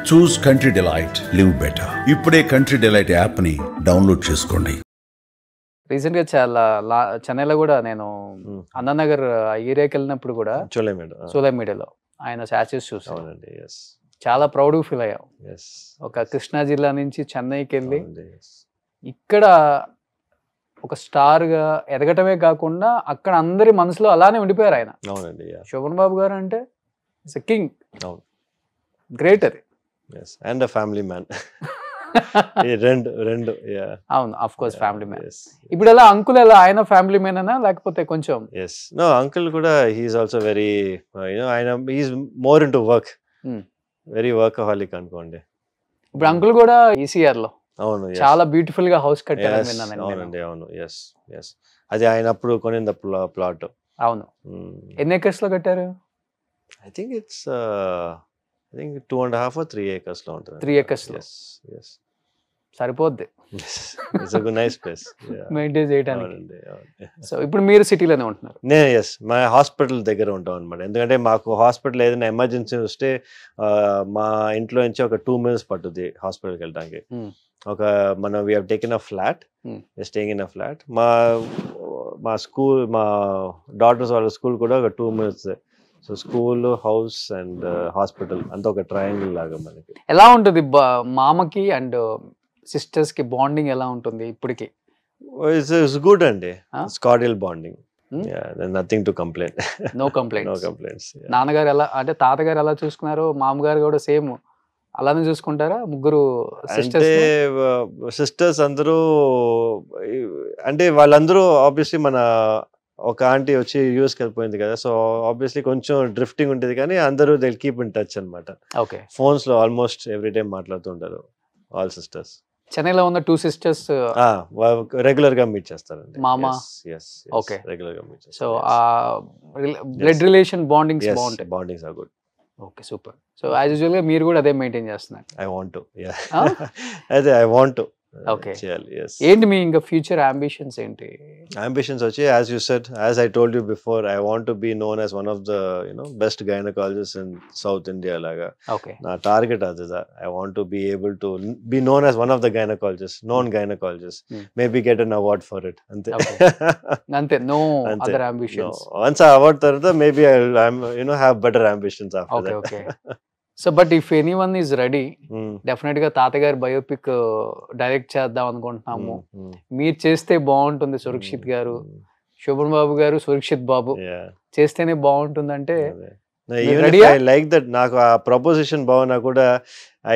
చూస్ country delight, live better. ఇప్పుడే country delight యాప్ని download చేసుకోండి. రీసెంట్గా చాలా చెన్నైలో కూడా నేను అన్నానగర్ ఏరియాకి వెళ్ళినప్పుడు కూడా సోలై మీడియాలో ఆయన స్టాచ్యూస్ చూసాను. చాలా ప్రౌడ్గా ఫీల్ అయ్యాం. ఒక కృష్ణా జిల్లా నుంచి చెన్నైకి వెళ్ళి ఇక్కడ ఒక స్టార్గా ఎదగటమే కాకుండా అక్కడ అందరి మనసులో అలానే ఉండిపోయారు ఆయన. శోభన్ బాబు గారు అంటే కింగ్, గ్రేట్. అది అండ్ ఫ్యామిలీ మ్యాన్. రెండు అవును, ఆఫ్ కోర్స్ ఫ్యామిలీ మ్యాన్. ఇప్పుడు ఎలా అంకుల్ ఎలా ఆయన ఫ్యామిలీ మ్యాన్ అనా లేకపోతే కొంచెం? నో, అంకుల్ కూడా హీఈస్ ఆల్సో వెరీ ఆయన he's more into work, very workaholic అనుకోండి. ఇప్పుడు అంకుల్ కూడా ఈసీఆర్ లో అవును చాలా బ్యూటిఫుల్ గా హౌస్ కట్టారని విన్నాను. అవునండి, అవును. అది ఆయన అప్పుడు కొనింది ప్లాట్. అవును. ఎన్ని ఎకర్స్ లో కట్టారు? ఐ థింక్ 2.5 or 3 acres లో ఉంటుంది. 3 acres లో సరిపోద్ది. It's a good nice place. Maintain చేయడానికి. సో ఇప్పుడు మీరు సిటీలోనే ఉంటున్నారు? మా హాస్పిటల్ దగ్గర ఉంటాం అనమాట. ఎందుకంటే మాకు హాస్పిటల్ ఏదైనా ఎమర్జెన్సీ వస్తే మా ఇంట్లో నుంచి ఒక 2 minutes పట్టుద్ది హాస్పిటల్కి వెళ్ళడానికి. మనం we have taken a flat, staying in a flat. మా స్కూల్, మా డాటర్స్ వాళ్ళ స్కూల్ కూడా ఒక 2 minutes. So school, house and hospital అంతా ఒక ట్రయాంగిల్ లాగా మనకి. ఎలా ఉంటుంది మామకి అండ్ సిస్టర్స్ కి బాండింగ్ ఎలా ఉంటుంది ఇప్పటికి? ఇట్స్ గుడ్ అండి. It's cordial bonding. Nothing to complaint. No complaints. Yeah. నాన్నగారు ఎలా అంటే తాతగారు ఎలా చూసుకున్నారు, మామగారు కూడా సేమ్ అలానే చూసుకుంటారా? ముగ్గురు సిస్టర్స్ అందరూ అంటే వాళ్ళందరూ ఆబ్వియస్లీ మన ఒక ఆంటీ వచ్చి యూఎస్కి వెళ్ళిపోయింది కదా, సో ఆబ్వియస్లీ కొంచెం డ్రిఫ్టింగ్ ఉంటుంది, కానీ అందరూ దే కీప్ ఇన్ టచ్ అనమాట. ఫోన్స్ లో ఆల్మోస్ట్ ఎవ్రీ టైం మాట్లాడుతుంటారు ఆల్ సిస్టర్స్. చెన్నైలో ఉన్న 2 sisters రెగ్యులర్ గా మీట్ చేస్తారండి. మామ రెగ్యులర్ గా మీట్ చేస్తారు. సో ఆ బ్లడ్ రిలేషన్ బాండింగ్స్ బాగుంటాయి. Bondings are good. Okay, super. So as usual గా మీరు కూడా అదే మెయింటైన్ చేస్తున్నారు? I want to. అదే ఐ వాంట్ టు. ఓకే, ఏంటి మీ ఇంకా ఫ్యూచర్ అంబిషన్స్ ఏంటి? అంబిషన్స్ వచ్చి as I told you before, I want to be known as one of the best gynecologists in South India laga. Okay, na target adada. I want to be able to be known as one of the gynecologists, known gynecologists. Maybe get an award for it. Ante. Ante. No other ambitions. No. Once I award tarada, maybe I'll have better ambitions after that. Okay. So but if anyone is ready, definite గా తాతగారి biopic direct చేద్దాం అనుకుంటున్నాము. మీరు చేస్తే బాగుంటుంది, సురక్షిత్ గారు, శోభన్ బాబు గారు, సురక్షిత్ బాబు చేస్తేనే బాగుంటుంది అంటే ఐ లైక్ దట్. నాకు ఆ ప్రపోజిషన్ బాగున్నా కూడా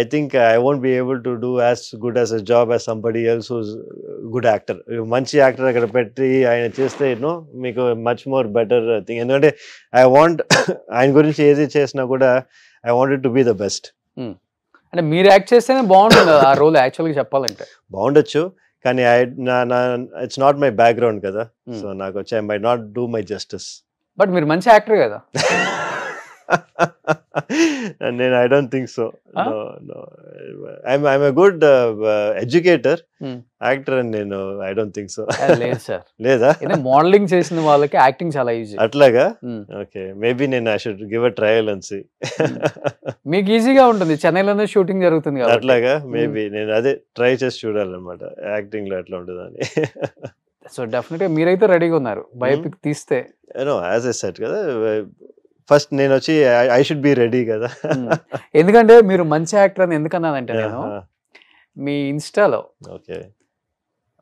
I think I won't be able to do as good as a job as somebody else who's good actor. మంచి యాక్టర్ అక్కడ పెట్టి ఆయన చేస్తే మీకు మచ్ మోర్ బెటర్ థింగ్. ఎందుకంటే ఐ వాంట్ ఆయన గురించి ఏది చేసినా కూడా I wanted to be the best. అంటే మీరు యాక్ట్ చేస్తేనే బాగుంటుంది ఆ రోల్. యాక్చువల్గా చెప్పాలంటే బాగుండొచ్చు, కానీ ఇట్స్ నాట్ మై బ్యాక్గ్రౌండ్ కదా. సో నాకు వచ్చి I might not do my justice. But మీరు మంచి యాక్టర్ కదా. నేను I don't think so. I'm a good educator, actor అని నేను ఐ డోంట్ థింక్ సో. లేదు సార్. లేదా? మోడలింగ్ చేసిన వాళ్ళకి యాక్టింగ్ చాలా ఈజీ. అట్లాగా? ఓకే, మేబీ నేను I should give a trial and see. మీకు ఈజీగా ఉంటుంది, చెన్నైలోనే షూటింగ్ జరుగుతుంది కదా. అట్లాగా? మేబీ నేను అదే ట్రై చేసి చూడాలన్నమాట యాక్టింగ్ లో ఎట్లా ఉంటుందని. సో డెఫినెట్ గా మీరైతే రెడీగా ఉన్నారు బయోపిక్ తీస్తే? యాజ్ ఐ సెడ్ కదా, ఫస్ట్ నేను వచ్చి ఐ షుడ్ బి రెడీ కదా. ఎందుకంటే మీరు మంచి యాక్టర్ అని ఎందుకన్నానంటే, నేను మీ ఇన్స్టాలో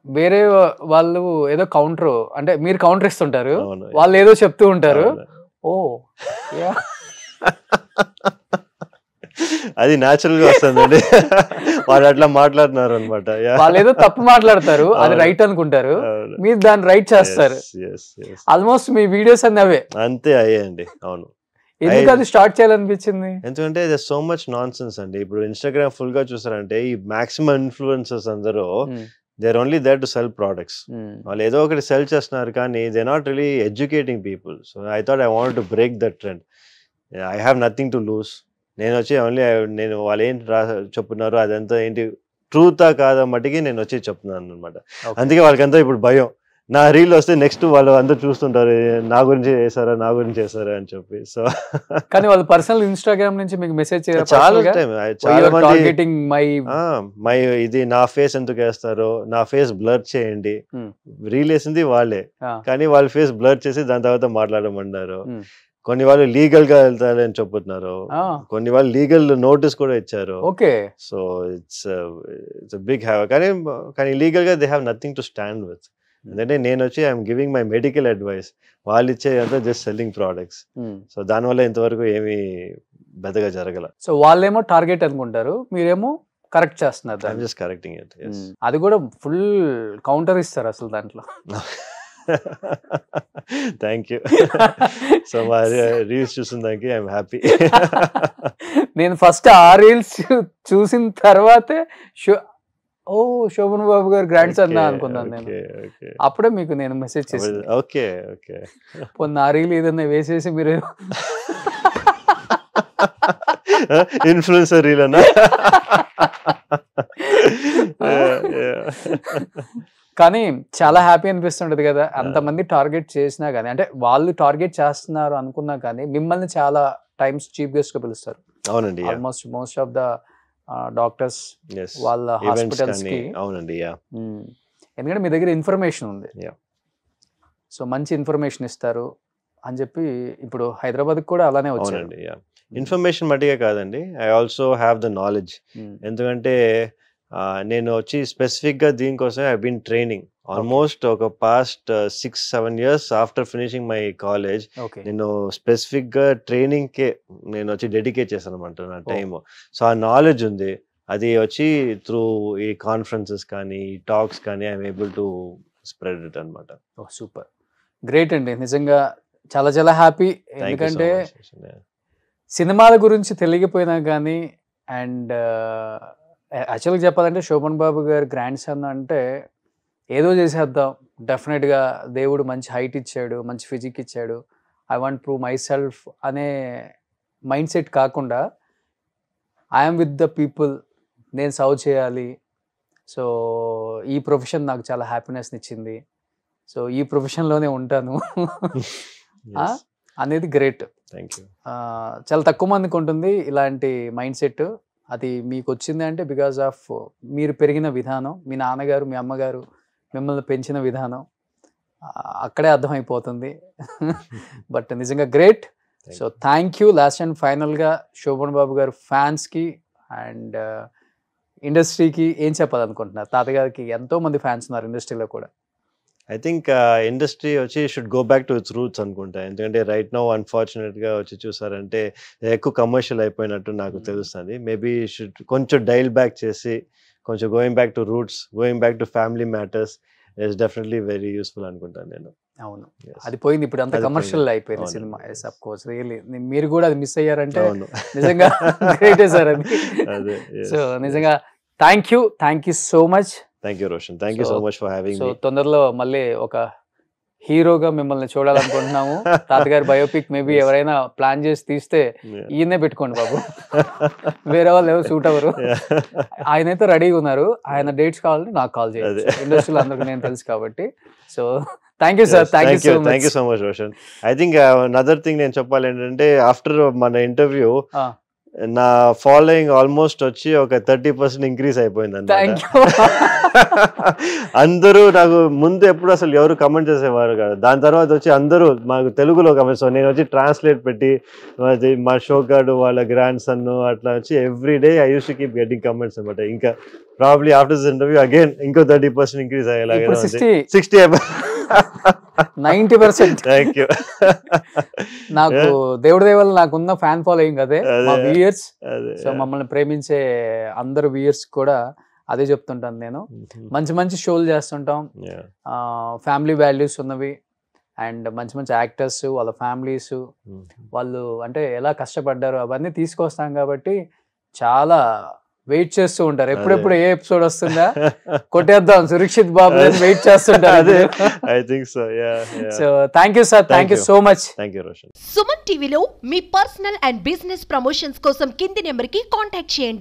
వేరే వాళ్ళు ఏదో కౌంటర్ అంటే మీరు కౌంటర్ ఇస్తుంటారు, వాళ్ళు ఏదో చెప్తూ ఉంటారు. ఓ అది న్యాచురల్ గా వస్తుందండి. వాళ్ళు అట్లా మాట్లాడుతున్నారు అనమాట. వాళ్ళు ఏదో తప్పు మాట్లాడతారు, అది రైట్ అనుకుంటారు, మీరు దాన్ని రైట్ చేస్తారు. ఆల్మోస్ట్ మీ వీడియోస్ అన్ని అవే. అంతే అయ్యాయండి. అవును. ఎందుకు అది స్టార్ట్ చేయాలనిపించింది? ఎందుకంటే సో మచ్ నాన్ సెన్స్ అండి. ఇప్పుడు ఇన్స్టాగ్రామ్ ఫుల్ గా చూసారంటే ఈ మాక్సిమం ఇన్ఫ్లుయెన్సర్స్ అందరూ they're only there to sell products. వాళ్ళు ఏదో ఒకటి సెల్ చేస్తున్నారు, కానీ they're not really educating people. So I thought I wanted to break that trend. I have nothing to lose. నేను వచ్చి ఓన్లీ నేను వాళ్ళు ఏంటి చెప్తున్నారు అదంతా ఏంటి ట్రూతా కాదా మట్టికి నేను వచ్చి చెప్తున్నాను అనమాట. అందుకే వాళ్ళకంతా ఇప్పుడు భయం. నా రీల్ వస్తే నెక్స్ట్ వాళ్ళు అందరూ చూస్తుంటారు నా గురించి చేశారా అని చెప్పి. సో కానీ వాళ్ళు పర్సనల్ ఇన్స్టాగ్రామ్ నుంచి మీకు మెసేజ్ చాలా మై ఇది నా ఫేస్ ఎందుకు వేస్తారో, నా ఫేస్ బ్లర్ చేయండి, రీల్ వేసింది వాళ్ళే కానీ వాళ్ళ ఫేస్ బ్లర్ చేసి దాని తర్వాత మాట్లాడమన్నారు. కొన్ని వాళ్ళు లీగల్ గా వెళ్తారని చెప్తున్నారు, కొన్ని వాళ్ళు లీగల్ నోటీస్ కూడా ఇచ్చారు. సో ఇట్స్ బిగ్ హ్యావ్, కానీ లీగల్ గా they have nothing to stand with. ఎందుకంటే నేను వచ్చి I'm giving my medical advice, వాళ్ళు ఇచ్చేదంతా జస్ట్ సెల్లింగ్ ప్రోడక్ట్స్. సో దానివల్ల ఇంతవరకు ఏమీ పెద్దగా జరగల. సో వాళ్ళేమో టార్గెట్ అనుకుంటారు, మీరేమో కరెక్ట్ చేస్తున్నారు. I'm just correcting it. అది కూడా ఫుల్ కౌంటర్ ఇస్తారు అసలు దాంట్లో. Thank you. సో మా రీల్స్ చూసిన దానికి ఐఎమ్ హ్యాపీ. నేను ఫస్ట్ ఆ రీల్స్ చూసిన తర్వాతే శోభన్ బాబు గారు గ్రాండ్ సన్ అనుకున్నాను నేను. అప్పుడే మీకు నేను మెసేజ్ చేశాను. ఓకే పొన్న ఆ రీల్ ఏదన్నా వేసేసి మీరు ఇన్ఫ్లుయెన్సర్ రీల్ అన్నా. కానీ చాలా హ్యాపీ అనిపిస్తుంటది కదా, అంతమంది టార్గెట్ చేసినా కానీ, అంటే వాళ్ళు టార్గెట్ చేస్తున్నారు అనుకున్నా కానీ మిమ్మల్ని చాలా టైమ్స్ చీఫ్ గెస్ట్ గా పిలుస్తారు. అవునండి, almost most of the doctors వాళ్ళ హాస్పిటల్స్ కి. అవునండి, ఎందుకంటే మీ దగ్గర ఇన్ఫర్మేషన్ ఉంది, సో మంచి ఇన్ఫర్మేషన్ ఇస్తారు అని చెప్పి. ఇప్పుడు హైదరాబాద్ కూడా అలానే వచ్చారండి. ఇన్ఫర్మేషన్ మట్టిగా కాదండి, I also have the knowledge. ఎందుకంటే నేను వచ్చి స్పెసిఫిక్గా దీనికోసం ఐ బీన్ ట్రైనింగ్ ఆల్మోస్ట్ ఒక past 6-7 years after finishing my college. నేను స్పెసిఫిక్గా ట్రైనింగ్కే నేను వచ్చి డెడికేట్ చేశాను అనమాట నా టైమ్. సో ఆ నాలెడ్జ్ ఉంది, అది వచ్చి త్రూ ఈ కాన్ఫరెన్సెస్ కానీ టాక్స్ కానీ I'm able to spread it అనమాట. సూపర్, గ్రేట్ అండి, నిజంగా చాలా చాలా హ్యాపీ. ఎందుకంటే సినిమాల గురించి తెలియకపోయినా కానీ, అండ్ యాక్చువల్గా చెప్పాలంటే శోభన్ బాబు గారు గ్రాండ్ సన్ అంటే ఏదో చేసేద్దాం, డెఫినెట్గా దేవుడు మంచి హైట్ ఇచ్చాడు, మంచి ఫిజిక్ ఇచ్చాడు, I want prove my self అనే మైండ్ సెట్ కాకుండా ఐఎమ్ విత్ ద పీపుల్, నేను సర్వ్ చేయాలి, సో ఈ ప్రొఫెషన్ నాకు చాలా హ్యాపీనెస్ని ఇచ్చింది, సో ఈ ప్రొఫెషన్లోనే ఉంటాను అనేది గ్రేట్. చాలా తక్కువ మందికి ఉంటుంది ఇలాంటి మైండ్ సెట్. అది మీకు వచ్చింది అంటే బికాజ్ ఆఫ్ మీరు పెరిగిన విధానం, మీ నాన్నగారు మీ అమ్మగారు మిమ్మల్ని పెంచిన విధానం, అక్కడే అర్థమైపోతుంది. బట్ నిజంగా great. So thank you. Last and ఫైనల్గా శోభన్ బాబు గారు ఫ్యాన్స్కి అండ్ ఇండస్ట్రీకి ఏం చెప్పాలనుకుంటున్నారు? తాతగారికి ఎంతో మంది ఫ్యాన్స్ ఉన్నారు ఇండస్ట్రీలో కూడా. ఐ థింక్ ఇండస్ట్రీ వచ్చి should go back to it's roots అనుకుంటా. ఎందుకంటే రైట్ నౌ అన్ఫార్చునేట్గా వచ్చి చూసారంటే ఎక్కువ కమర్షియల్ అయిపోయినట్టు నాకు తెలుస్తుంది. మేబీ షుడ్ కొంచెం డైల్ బ్యాక్ చేసి కొంచెం going back to roots, going back to family matters is definitely very useful అనుకుంటాను నేను. అవును, అది పోయింది, ఇప్పుడు అంత కమర్షియల్ అయిపోయింది సినిమా. ఎస్ ఆఫ్ కోర్స్, రియల్లీ మీరు కూడా అది మిస్ అయ్యారంటే నిజంగా గ్రేటే సార్ అది. సో నిజంగా thank you so much. Thank you Roshan, thank you so much for having me. So తొందరలో మళ్ళీ ఒక హీరోగా మిమ్మల్ని చూడాలనుకుంటున్నాము. తాతగారి బయోపిక్ మేబీ ఎవరైనా ప్లాన్ చేసి తీస్తే ఈయనే పెట్టుకోండి బాబు, వేరే వాళ్ళు ఎవరు సూట్ అవ్వరు. ఆయనైతే రెడీగా ఉన్నారు, ఆయన డేట్స్ కావాలంటే నాకు కాల్ చేయాలి, ఇండస్ట్రీలో అందరికి నేను తెలుసు కాబట్టి. So thank you sir, thank you so much Roshan. I think another thing నేను చెప్పాలి ఏంటంటే, ఆఫ్టర్ మన ఇంటర్వ్యూ నా ఫాలోయింగ్ ఆల్మోస్ట్ వచ్చి ఒక 30% ఇంక్రీజ్ అయిపోయింది అన్నమాట. అందరూ నాకు ముందు ఎప్పుడు అసలు ఎవరు కమెంట్ చేసేవారు కదా, దాని తర్వాత వచ్చి అందరూ మాకు తెలుగులో కమెంట్స్. నేను వచ్చి ట్రాన్స్లేట్ పెట్టి మా షోగాడు వాళ్ళ గ్రాండ్ సన్ అట్లా వచ్చి every day I use to keep getting comments అనమాట. ఇంకా probably after this interview again ఇంకో 30% ఇంక్రీజ్ అయ్యేలాగా 60 90%. Thank you. నాకు దేవుడి దయ వల్ల నాకున్న ఫ్యాన్ ఫాలోయింగ్ అదే, మా వ్యూయర్స్. సో మమ్మల్ని ప్రేమించే అందరు వ్యూయర్స్ కూడా అదే చెప్తుంటాను నేను. మంచి మంచి షోలు చేస్తుంటాం, ఫ్యామిలీ వాల్యూస్ ఉన్నవి, అండ్ మంచి మంచి యాక్టర్స్ వాళ్ళ ఫ్యామిలీస్ వాళ్ళు అంటే ఎలా కష్టపడ్డారు అవన్నీ తీసుకొస్తాం కాబట్టి చాలా వెయిట్ చేస్తూ ఉంటారు. ఎప్పుడెప్పుడు ఏ ఎపిసోడ్ వస్తుందా కొట్టేద్దాం సురక్షిత్ బాబు వెయిట్ చేస్తుంటారు. So thank you sir, thank you so much. Thank you Roshan. Suman టీవీలో మీ పర్సనల్ అండ్ బిజినెస్ ప్రమోషన్స్ కోసం కింది నెంబర్ కి కాంటాక్ట్ చేయండి.